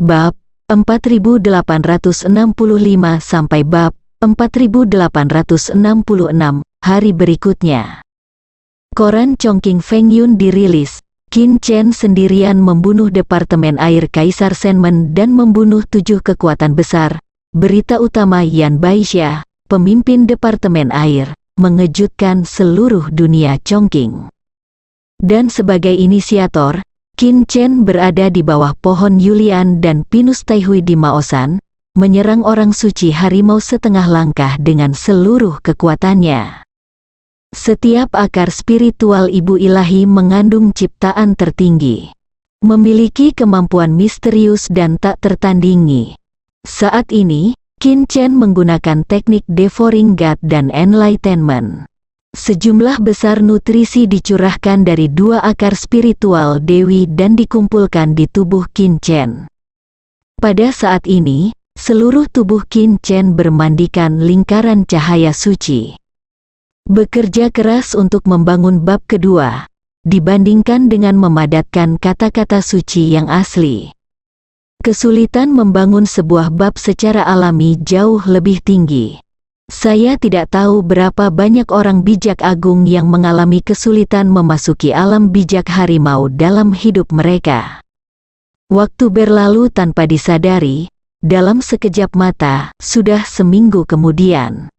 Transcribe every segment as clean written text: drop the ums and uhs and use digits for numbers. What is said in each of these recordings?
Bab 4865 sampai bab 4866 hari berikutnya. Koran Chongqing Fengyun dirilis. Qin Chen sendirian membunuh Departemen Air Kaisar Senmen dan membunuh 7 kekuatan besar. Berita utama Yan Baixia, pemimpin Departemen Air, mengejutkan seluruh dunia Chongqing. Dan sebagai inisiator, Qin Chen berada di bawah pohon Yulian dan Pinus Taihui di Maosan, menyerang orang suci harimau setengah langkah dengan seluruh kekuatannya. Setiap akar spiritual ibu ilahi mengandung ciptaan tertinggi, memiliki kemampuan misterius dan tak tertandingi. Saat ini, Qin Chen menggunakan teknik Devouring God dan Enlightenment. Sejumlah besar nutrisi dicurahkan dari 2 akar spiritual dewi dan dikumpulkan di tubuh Qin Chen. Pada saat ini, seluruh tubuh Qin Chen bermandikan lingkaran cahaya suci. Bekerja keras untuk membangun bab kedua, dibandingkan dengan memadatkan kata-kata suci yang asli. Kesulitan membangun sebuah bab secara alami jauh lebih tinggi. Saya tidak tahu berapa banyak orang bijak agung yang mengalami kesulitan memasuki alam bijak harimau dalam hidup mereka. Waktu berlalu tanpa disadari, dalam sekejap mata, sudah seminggu kemudian.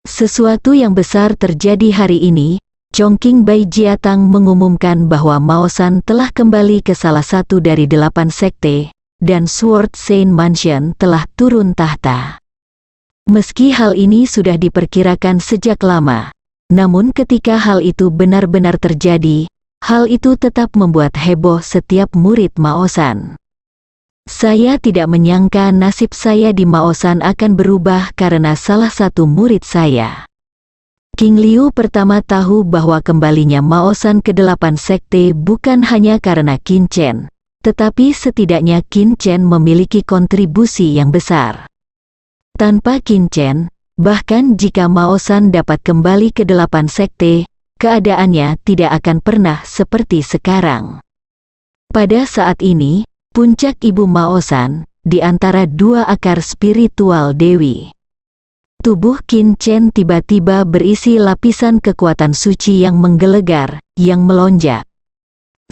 Sesuatu yang besar terjadi hari ini. Chongqing Baijiatang mengumumkan bahwa Maosan telah kembali ke salah satu dari 8 sekte, dan Sword Saint Mansion telah turun tahta. Meski hal ini sudah diperkirakan sejak lama, namun ketika hal itu benar-benar terjadi, hal itu tetap membuat heboh setiap murid Maosan. Saya tidak menyangka nasib saya di Maosan akan berubah karena salah satu murid saya. King Liu pertama tahu bahwa kembalinya Maosan ke 8 sekte bukan hanya karena Qin Chen, tetapi setidaknya Qin Chen memiliki kontribusi yang besar. Tanpa Qin Chen, bahkan jika Maosan dapat kembali ke 8 sekte, keadaannya tidak akan pernah seperti sekarang. Pada saat ini, puncak ibu Maosan, di antara 2 akar spiritual dewi. Tubuh Qin Chen tiba-tiba berisi lapisan kekuatan suci yang menggelegar, yang melonjak.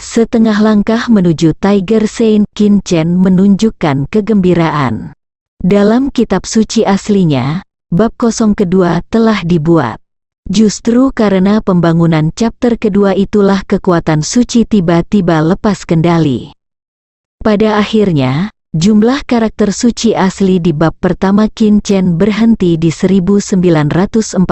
Setengah langkah menuju Tiger Saint, Qin Chen menunjukkan kegembiraan. Dalam kitab suci aslinya, bab kosong kedua telah dibuat. Justru karena pembangunan chapter kedua itulah kekuatan suci tiba-tiba lepas kendali. Pada akhirnya, jumlah karakter suci asli di bab pertama Qin Chen berhenti di 1940.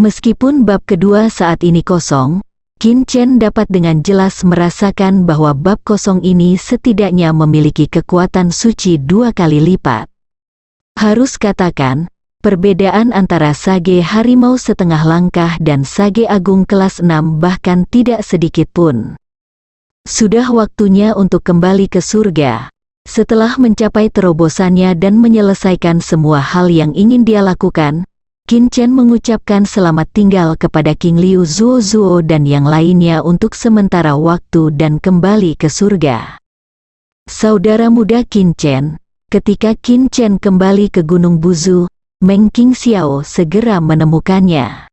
Meskipun bab kedua saat ini kosong, Qin Chen dapat dengan jelas merasakan bahwa bab kosong ini setidaknya memiliki kekuatan suci 2 kali lipat. Harus katakan, perbedaan antara sage harimau setengah langkah dan sage agung kelas 6 bahkan tidak sedikit pun. Sudah waktunya untuk kembali ke surga. Setelah mencapai terobosannya dan menyelesaikan semua hal yang ingin dia lakukan, Qin Chen mengucapkan selamat tinggal kepada King Liu Zuo dan yang lainnya untuk sementara waktu dan kembali ke surga. Saudara muda Qin Chen, ketika Qin Chen kembali ke Gunung Buzu, Meng Qingxiao segera menemukannya.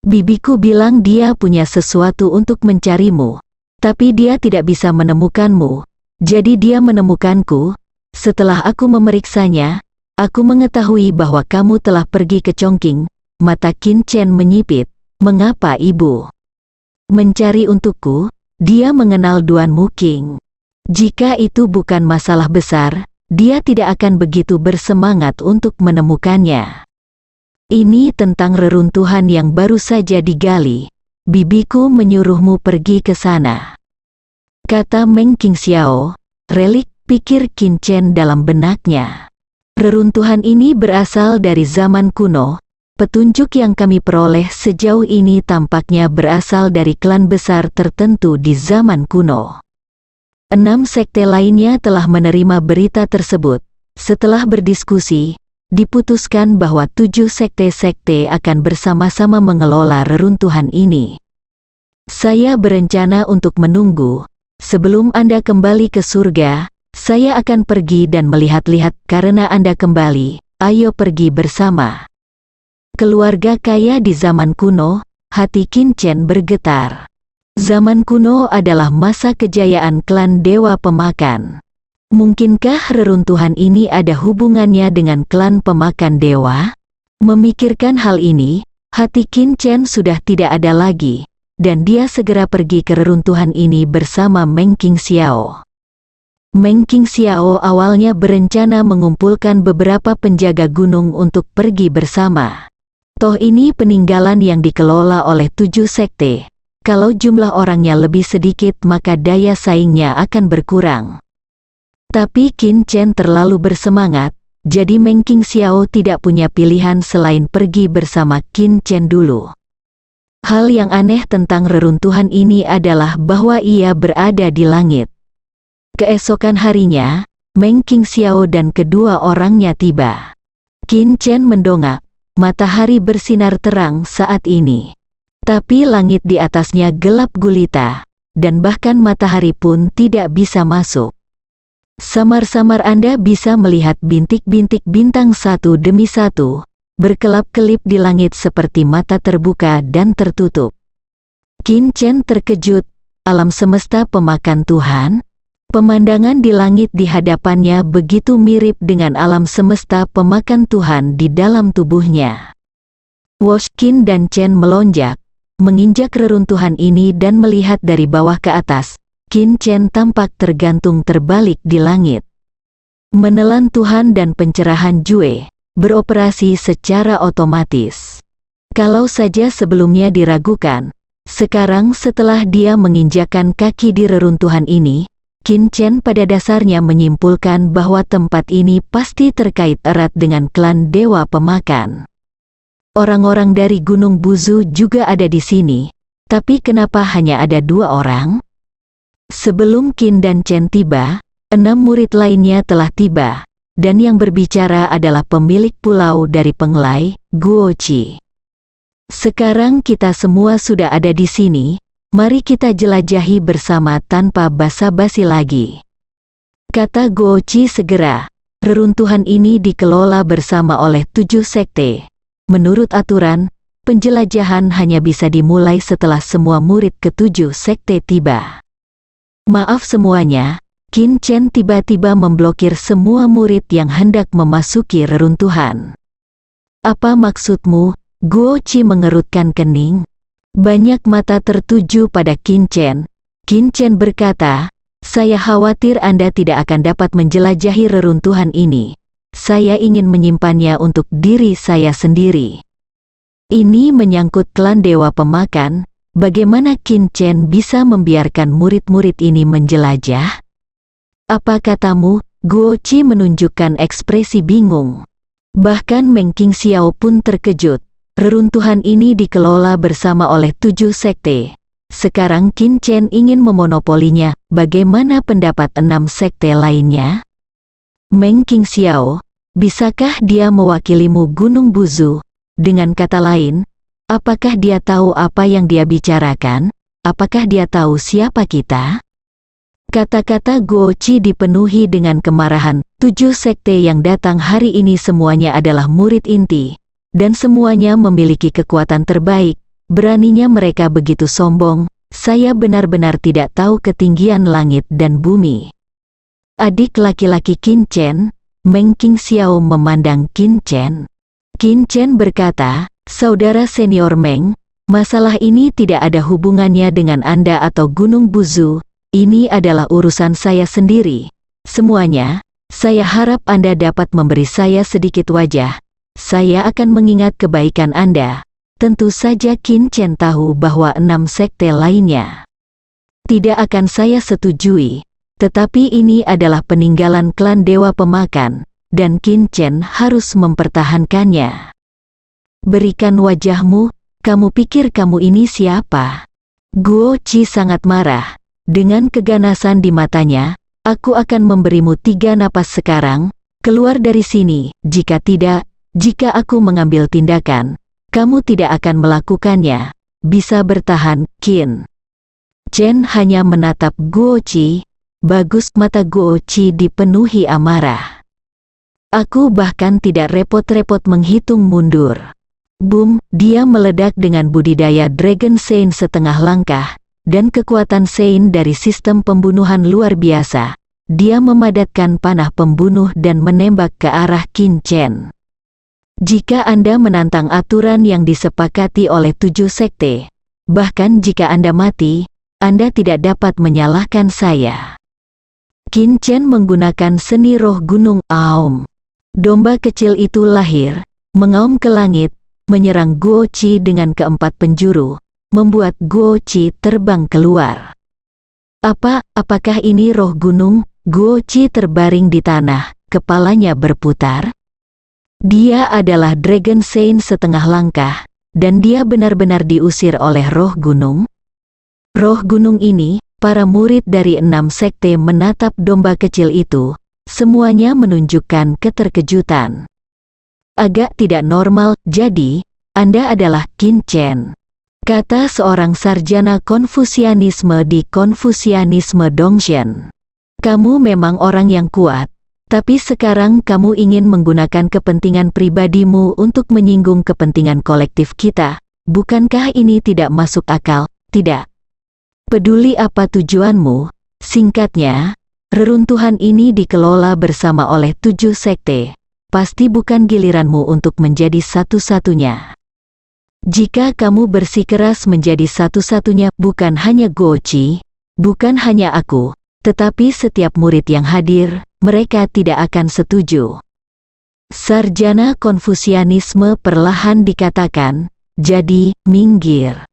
Bibiku bilang dia punya sesuatu untuk mencarimu. Tapi dia tidak bisa menemukanmu, jadi dia menemukanku. Setelah aku memeriksanya, aku mengetahui bahwa kamu telah pergi ke Chongqing. Mata Qin Chen menyipit. Mengapa ibu mencari untukku? Dia mengenal Duan Muking. Jika itu bukan masalah besar, dia tidak akan begitu bersemangat untuk menemukannya. Ini tentang reruntuhan yang baru saja digali. Bibiku menyuruhmu pergi ke sana, kata Meng Qingxiao. Relik, pikir Qin Chen dalam benaknya. Reruntuhan ini berasal dari zaman kuno. Petunjuk yang kami peroleh sejauh ini tampaknya berasal dari klan besar tertentu di zaman kuno. 6 sekte lainnya telah menerima berita tersebut. Setelah berdiskusi, diputuskan bahwa 7 sekte-sekte akan bersama-sama mengelola reruntuhan ini. Saya berencana untuk menunggu. Sebelum Anda kembali ke surga, Saya akan pergi dan melihat-lihat karena Anda kembali, ayo pergi bersama. Keluarga kaya di zaman kuno, hati Qin Chen bergetar. Zaman kuno adalah masa kejayaan klan Dewa Pemakan. Mungkinkah reruntuhan ini ada hubungannya dengan klan pemakan dewa? Memikirkan hal ini, hati Qin Chen sudah tidak ada lagi, dan dia segera pergi ke reruntuhan ini bersama Meng Qingxiao. Meng Qingxiao awalnya berencana mengumpulkan beberapa penjaga gunung untuk pergi bersama. Toh ini peninggalan yang dikelola oleh 7 sekte. Kalau jumlah orangnya lebih sedikit maka daya saingnya akan berkurang. Tapi Qin Chen terlalu bersemangat, jadi Meng Qingxiao tidak punya pilihan selain pergi bersama Qin Chen dulu. Hal yang aneh tentang reruntuhan ini adalah bahwa ia berada di langit. Keesokan harinya, Meng Qingxiao dan kedua orangnya tiba. Qin Chen mendongak, matahari bersinar terang saat ini. Tapi langit di atasnya gelap gulita, dan bahkan matahari pun tidak bisa masuk. Samar-samar Anda bisa melihat bintik-bintik bintang satu demi satu, berkelap-kelip di langit seperti mata terbuka dan tertutup. Qin Chen terkejut, alam semesta pemakan Tuhan? Pemandangan di langit di hadapannya begitu mirip dengan alam semesta pemakan Tuhan di dalam tubuhnya. Wash Qin dan Chen melonjak, menginjak reruntuhan ini dan melihat dari bawah ke atas. Qin Chen tampak tergantung terbalik di langit. Menelan Tuhan dan pencerahan Jue beroperasi secara otomatis. Kalau saja sebelumnya diragukan, sekarang setelah dia menginjakan kaki di reruntuhan ini, Qin Chen pada dasarnya menyimpulkan bahwa tempat ini pasti terkait erat dengan klan Dewa Pemakan. Orang-orang dari Gunung Buzu juga ada di sini, tapi kenapa hanya ada 2 orang? Sebelum Qin dan Chen tiba, 6 murid lainnya telah tiba, dan yang berbicara adalah pemilik pulau dari Penglai, Guo Qi. Sekarang kita semua sudah ada di sini. Mari kita jelajahi bersama tanpa basa-basi lagi. Kata Guo Qi segera. Reruntuhan ini dikelola bersama oleh 7 sekte. Menurut aturan, penjelajahan hanya bisa dimulai setelah semua murid ke-7 sekte tiba. Maaf semuanya, Qin Chen tiba-tiba memblokir semua murid yang hendak memasuki reruntuhan. Apa maksudmu? Guo Qi mengerutkan kening. Banyak mata tertuju pada Qin Chen. Qin Chen berkata, saya khawatir Anda tidak akan dapat menjelajahi reruntuhan ini. Saya ingin menyimpannya untuk diri saya sendiri. Ini menyangkut klan Dewa Pemakan. Bagaimana Qin Chen bisa membiarkan murid-murid ini menjelajah? Apa katamu? Guo Qi menunjukkan ekspresi bingung. Bahkan Meng Qingxiao pun terkejut. Reruntuhan ini dikelola bersama oleh 7 sekte. Sekarang Qin Chen ingin memonopolinya. Bagaimana pendapat 6 sekte lainnya? Meng Qingxiao, bisakah dia mewakilimu Gunung Buzu? Dengan kata lain, apakah dia tahu apa yang dia bicarakan? Apakah dia tahu siapa kita? Kata-kata Guo Qi dipenuhi dengan kemarahan. 7 sekte yang datang hari ini semuanya adalah murid inti. Dan semuanya memiliki kekuatan terbaik. Beraninya mereka begitu sombong. Saya benar-benar tidak tahu ketinggian langit dan bumi. Adik laki-laki Qin Chen, Meng Qingxiao memandang Qin Chen. Qin Chen berkata, saudara senior Meng, masalah ini tidak ada hubungannya dengan Anda atau Gunung Buzu. Ini adalah urusan saya sendiri. Semuanya, saya harap Anda dapat memberi saya sedikit wajah. Saya akan mengingat kebaikan Anda. Tentu saja Qin Chen tahu bahwa 6 sekte lainnya tidak akan saya setujui. Tetapi ini adalah peninggalan klan Dewa Pemakan, dan Qin Chen harus mempertahankannya. Berikan wajahmu, kamu pikir kamu ini siapa? Guo Qi sangat marah. Dengan keganasan di matanya, aku akan memberimu 3 napas sekarang. Keluar dari sini, jika tidak, jika aku mengambil tindakan, kamu tidak akan melakukannya. Bisa bertahan, Qin Chen hanya menatap Guo Qi. bagus. Mata Guo Qi dipenuhi amarah. Aku bahkan tidak repot-repot menghitung mundur. Boom, dia meledak dengan budidaya Dragon Sein setengah langkah, dan kekuatan Sein dari sistem pembunuhan luar biasa. Dia memadatkan panah pembunuh dan menembak ke arah Qin Chen. Jika Anda menantang aturan yang disepakati oleh 7 sekte, bahkan jika Anda mati, Anda tidak dapat menyalahkan saya. Qin Chen menggunakan seni roh gunung Aum. Domba kecil itu lahir, mengaum ke langit, menyerang Guo Qi dengan keempat penjuru, membuat Guo Qi terbang keluar. Apakah ini roh gunung? Guo Qi terbaring di tanah, kepalanya berputar. Dia adalah Dragon Sein setengah langkah, dan dia benar-benar diusir oleh roh gunung. Roh gunung ini, para murid dari 6 sekte menatap domba kecil itu, semuanya menunjukkan keterkejutan. Agak tidak normal, jadi, Anda adalah Qin Chen, kata seorang sarjana Konfusianisme di Konfusianisme Dongshan. Kamu memang orang yang kuat, tapi sekarang kamu ingin menggunakan kepentingan pribadimu untuk menyinggung kepentingan kolektif kita. Bukankah ini tidak masuk akal? Tidak. Peduli apa tujuanmu, singkatnya, reruntuhan ini dikelola bersama oleh 7 sekte. Pasti bukan giliranmu untuk menjadi satu-satunya. Jika kamu bersikeras menjadi satu-satunya, bukan hanya Guo Qi, bukan hanya aku, tetapi setiap murid yang hadir, mereka tidak akan setuju. Sarjana Konfusianisme perlahan dikatakan, jadi, minggir.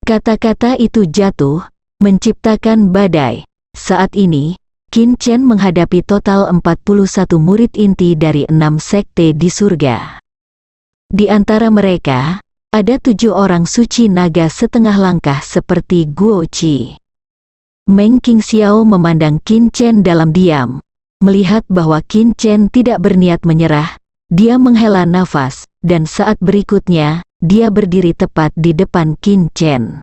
Kata-kata itu jatuh, menciptakan badai. Saat ini, Qin Chen menghadapi total 41 murid inti dari 6 sekte di surga. Di antara mereka, ada 7 orang suci naga setengah langkah seperti Guo Qi. Meng Qingxiao memandang Qin Chen dalam diam. Melihat bahwa Qin Chen tidak berniat menyerah, dia menghela nafas, dan saat berikutnya, dia berdiri tepat di depan Qin Chen.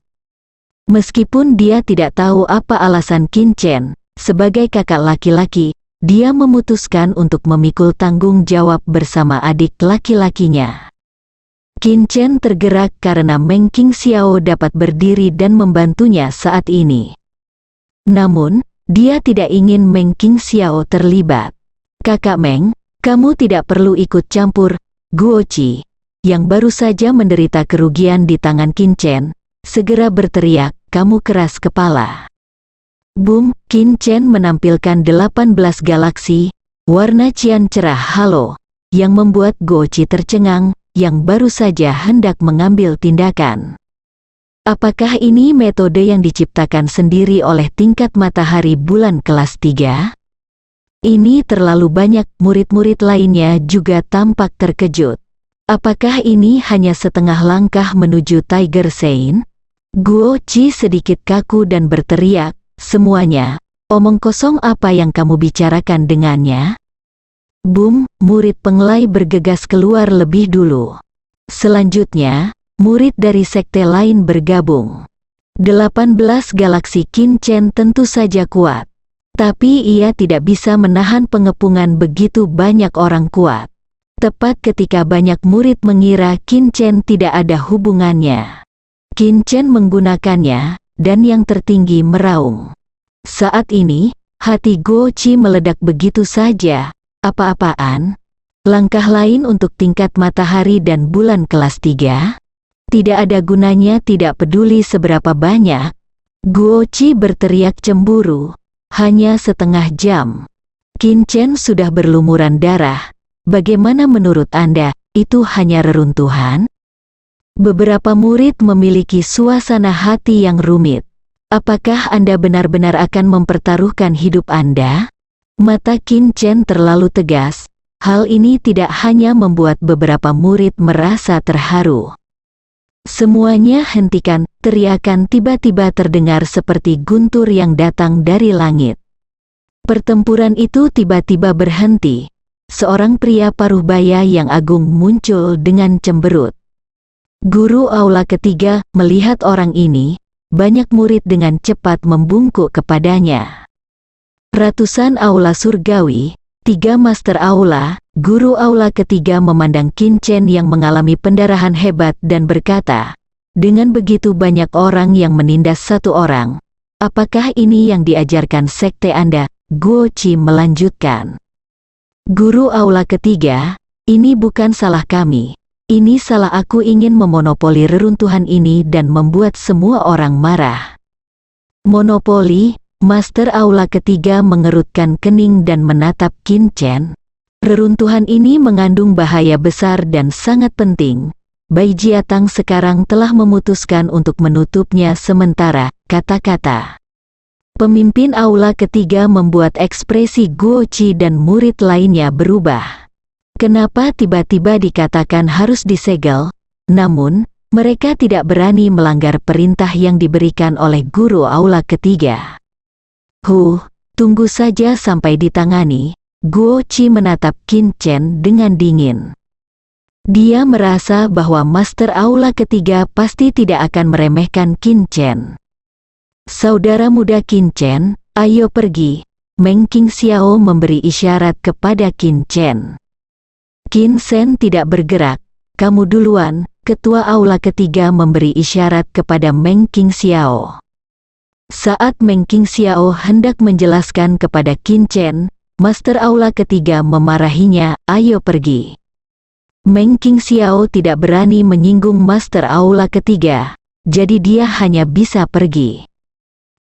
Meskipun dia tidak tahu apa alasan Qin Chen, sebagai kakak laki-laki, dia memutuskan untuk memikul tanggung jawab bersama adik laki-lakinya. Qin Chen tergerak karena Meng Qingxiao dapat berdiri dan membantunya saat ini. Namun, dia tidak ingin Meng Qingxiao terlibat. Kakak Meng, kamu tidak perlu ikut campur. Guo Qi, yang baru saja menderita kerugian di tangan Qin Chen, segera berteriak, kamu keras kepala. Boom, Qin Chen menampilkan 18 galaksi, warna cian cerah halo, yang membuat Guo Qi tercengang, yang baru saja hendak mengambil tindakan. Apakah ini metode yang diciptakan sendiri oleh tingkat matahari bulan kelas 3? Ini terlalu banyak. Murid-murid lainnya juga tampak terkejut. Apakah ini hanya setengah langkah menuju Tiger Sein? Guo Qi sedikit kaku dan berteriak, semuanya, omong kosong apa yang kamu bicarakan dengannya? Boom, murid penglai bergegas keluar lebih dulu. Selanjutnya, murid dari sekte lain bergabung. 18 galaksi Qin Chen tentu saja kuat. Tapi ia tidak bisa menahan pengepungan begitu banyak orang kuat. Tepat ketika banyak murid mengira Qin Chen tidak ada hubungannya, Qin Chen menggunakannya, dan yang tertinggi meraung. Saat ini, hati Guo Qi meledak begitu saja. Apa-apaan? Langkah lain untuk tingkat matahari dan bulan kelas 3? Tidak ada gunanya, tidak peduli seberapa banyak. Guo Qi berteriak cemburu. Hanya setengah jam. Qin Chen sudah berlumuran darah. Bagaimana menurut Anda, itu hanya reruntuhan? Beberapa murid memiliki suasana hati yang rumit. Apakah Anda benar-benar akan mempertaruhkan hidup Anda? Mata Qin Chen terlalu tegas. Hal ini tidak hanya membuat beberapa murid merasa terharu. Semuanya hentikan, teriakan tiba-tiba terdengar seperti guntur yang datang dari langit. Pertempuran itu tiba-tiba berhenti. Seorang pria paruh-baya yang agung muncul dengan cemberut. Guru aula ketiga melihat orang ini, banyak murid dengan cepat membungkuk kepadanya. Ratusan aula surgawi, 3 master aula, guru aula ketiga memandang Qin Chen yang mengalami pendarahan hebat dan berkata, dengan begitu banyak orang yang menindas satu orang, apakah ini yang diajarkan sekte Anda? Guo Qi melanjutkan. Guru aula ketiga, ini bukan salah kami. Ini salah aku ingin memonopoli reruntuhan ini dan membuat semua orang marah. Monopoli? Master aula ketiga mengerutkan kening dan menatap Qin Chen. Reruntuhan ini mengandung bahaya besar dan sangat penting. Bai Jiatang sekarang telah memutuskan untuk menutupnya sementara, kata-kata. Pemimpin aula ketiga membuat ekspresi Guo Qi dan murid lainnya berubah. Kenapa tiba-tiba dikatakan harus disegel? Namun, mereka tidak berani melanggar perintah yang diberikan oleh guru aula ketiga. Tunggu saja sampai ditangani. Guo Qi menatap Qin Chen dengan dingin. Dia merasa bahwa master aula ketiga pasti tidak akan meremehkan Qin Chen. Saudara muda Qin Chen, ayo pergi. Meng Qingxiao memberi isyarat kepada Qin Chen. Qin Shen tidak bergerak. Kamu duluan. Ketua aula ketiga memberi isyarat kepada Meng Qingxiao. Saat Meng Qingxiao hendak menjelaskan kepada Qin Chen, master aula ketiga memarahinya, ayo pergi. Meng Qingxiao tidak berani menyinggung master aula ketiga, jadi dia hanya bisa pergi.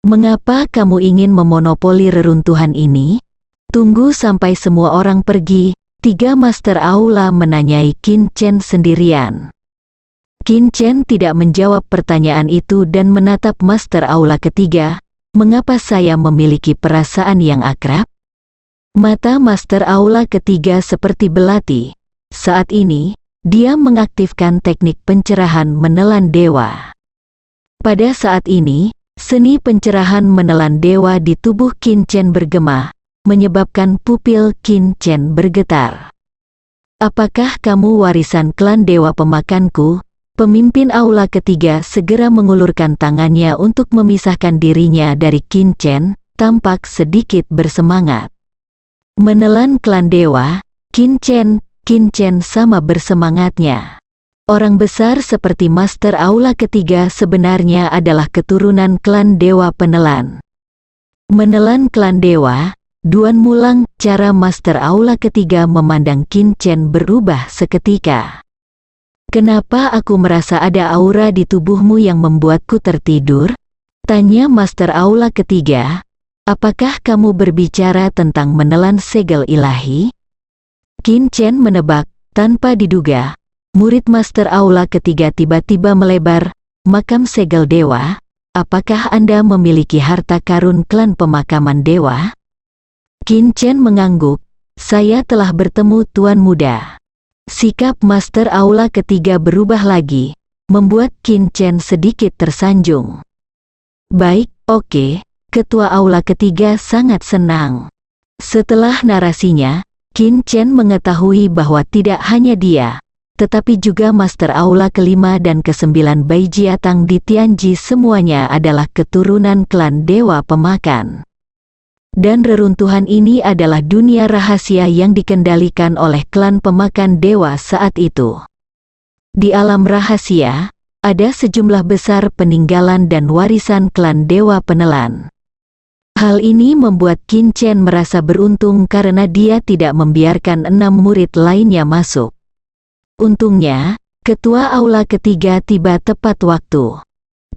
Mengapa kamu ingin memonopoli reruntuhan ini? Tunggu sampai semua orang pergi, 3 master aula menanyai Qin Chen sendirian. Qin Chen tidak menjawab pertanyaan itu dan menatap master aula ketiga. Mengapa saya memiliki perasaan yang akrab? Mata master aula ketiga seperti belati. Saat ini, dia mengaktifkan teknik pencerahan menelan dewa. Pada saat ini, seni pencerahan menelan dewa di tubuh Qin Chen bergema, menyebabkan pupil Qin Chen bergetar. Apakah kamu warisan klan dewa pemakanku? Pemimpin aula ketiga segera mengulurkan tangannya untuk memisahkan dirinya dari Qin Chen, tampak sedikit bersemangat. Menelan klan dewa, Qin Chen sama bersemangatnya. Orang besar seperti master aula ketiga sebenarnya adalah keturunan klan dewa penelan. Menelan klan dewa, Duan Mulang, cara master aula ketiga memandang Qin Chen berubah seketika. Kenapa aku merasa ada aura di tubuhmu yang membuatku tertidur? Tanya master aula ketiga. Apakah kamu berbicara tentang menelan segel ilahi? Qin Chen menebak, tanpa diduga. Murid master aula ketiga tiba-tiba melebar. Makam segel dewa? Apakah Anda memiliki harta karun klan pemakaman dewa? Qin Chen mengangguk. Saya telah bertemu Tuan Muda. Sikap master aula ketiga berubah lagi, membuat Qin Chen sedikit tersanjung. Baik, oke, ketua aula ketiga sangat senang. Setelah narasinya, Qin Chen mengetahui bahwa tidak hanya dia, tetapi juga master aula kelima dan ke-9 Bai Jiatang di Tianji semuanya adalah keturunan klan dewa pemakan. Dan reruntuhan ini adalah dunia rahasia yang dikendalikan oleh klan pemakan dewa saat itu. Di alam rahasia, ada sejumlah besar peninggalan dan warisan klan dewa penelan. Hal ini membuat Qin Chen merasa beruntung karena dia tidak membiarkan 6 murid lainnya masuk. Untungnya, ketua aula ketiga tiba tepat waktu.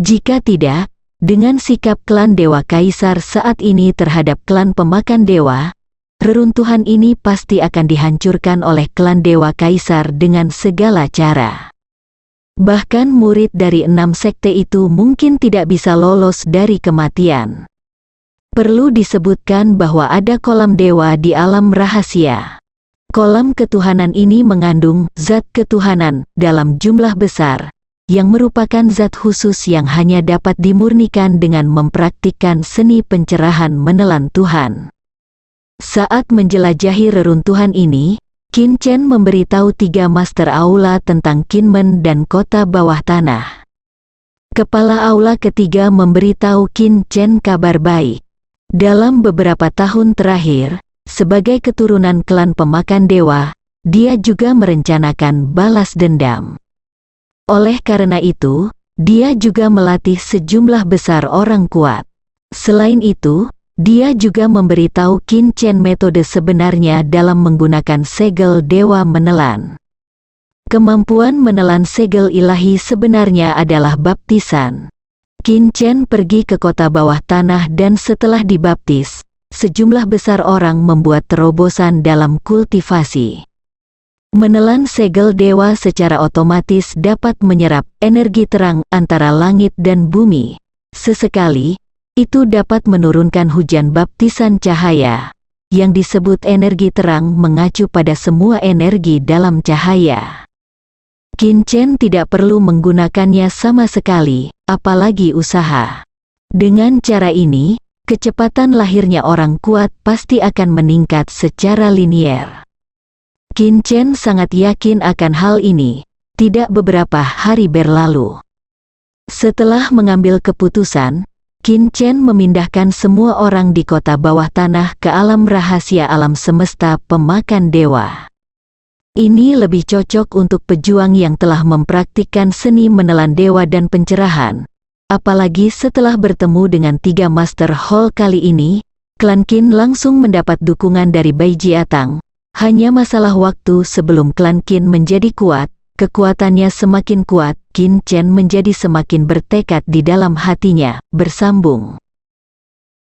Jika tidak, dengan sikap klan Dewa Kaisar saat ini terhadap klan pemakan dewa, reruntuhan ini pasti akan dihancurkan oleh klan Dewa Kaisar dengan segala cara. Bahkan murid dari 6 sekte itu mungkin tidak bisa lolos dari kematian. Perlu disebutkan bahwa ada kolam dewa di alam rahasia. Kolam ketuhanan ini mengandung zat ketuhanan dalam jumlah besar, yang merupakan zat khusus yang hanya dapat dimurnikan dengan mempraktikkan seni pencerahan menelan Tuhan. Saat menjelajahi reruntuhan ini, Qin Chen memberitahu 3 master aula tentang Kinmen dan kota bawah tanah. Kepala aula ketiga memberitahu Qin Chen kabar baik. Dalam beberapa tahun terakhir, sebagai keturunan klan pemakan dewa, dia juga merencanakan balas dendam. Oleh karena itu, dia juga melatih sejumlah besar orang kuat. Selain itu, dia juga memberitahu Qin Chen metode sebenarnya dalam menggunakan segel dewa menelan. Kemampuan menelan segel ilahi sebenarnya adalah baptisan. Qin Chen pergi ke kota bawah tanah dan setelah dibaptis, sejumlah besar orang membuat terobosan dalam kultivasi. Menelan segel dewa secara otomatis dapat menyerap energi terang antara langit dan bumi. Sesekali, itu dapat menurunkan hujan baptisan cahaya, yang disebut energi terang mengacu pada semua energi dalam cahaya. Qin Chen tidak perlu menggunakannya sama sekali, apalagi usaha. Dengan cara ini, kecepatan lahirnya orang kuat pasti akan meningkat secara linier. Qin Chen sangat yakin akan hal ini. Tidak beberapa hari berlalu. Setelah mengambil keputusan, Qin Chen memindahkan semua orang di kota bawah tanah ke alam rahasia alam semesta pemakan dewa. Ini lebih cocok untuk pejuang yang telah mempraktikkan seni menelan dewa dan pencerahan. Apalagi setelah bertemu dengan 3 Master Hall kali ini, klan Qin langsung mendapat dukungan dari Bai Jiatang. Hanya masalah waktu sebelum klan Qin menjadi kuat, kekuatannya semakin kuat, Qin Chen menjadi semakin bertekad di dalam hatinya, bersambung.